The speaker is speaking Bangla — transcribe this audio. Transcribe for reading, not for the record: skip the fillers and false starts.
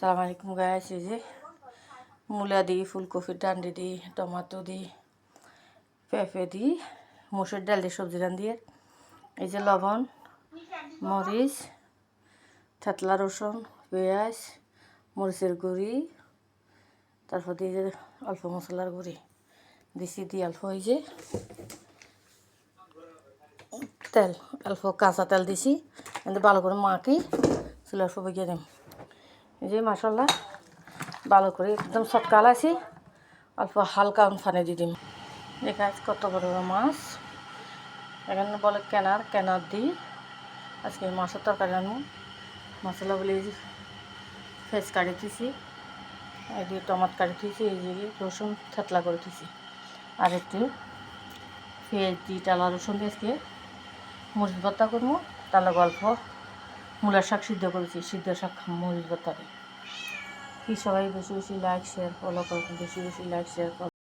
সালাম আলাইকুম গাইস। এই যে মূলা দিই, ফুলকপির ডান্ডি দিই, টমেটো দিই, পেঁপে দিই, মুসুর ডাল দিয়ে সবজি রান দিয়ে। এই যে লবণ, মরিচ, থেতলা রসুন, পেঁয়াজ, মরিচের গুঁড়ি, তারপর দিয়ে যে অল্প মশলার গুঁড়ি দিছি, দিয়ে অল্প এই যে তেল, অল্প কাঁচা তেল দিছি, কিন্তু ভালো করে মাখি চুলার উপর বইয়ে দিম। এই যে মশলা ভালো করে একদম চটকালাইছি, অল্প হালকা পানি দিয়ে দিম। দেখা কত বড় মাছ, এখানে বলে কেনার দিই। আজকে মাছের তরকারি আনবো। মশলা বলে ফেস কাটি দিয়েছি, এই দিয়ে টমাটো কাটি দিয়েছি, এই যে রসুন থেতলা করে দিয়েছি, আর একটু পেঁয়াজ দিয়ে টালা রসুন দিয়ে আজকে মরিচ ভর্তা করবো। তাহলে গল্প মূলার শাক সিদ্ধ করেছি, সিদ্ধ শাক মরিচ ভর্তা দিই। কি সবাই বেশি বেশি লাইক শেয়ার ফলো করবেন, বেশি বেশি লাইক শেয়ার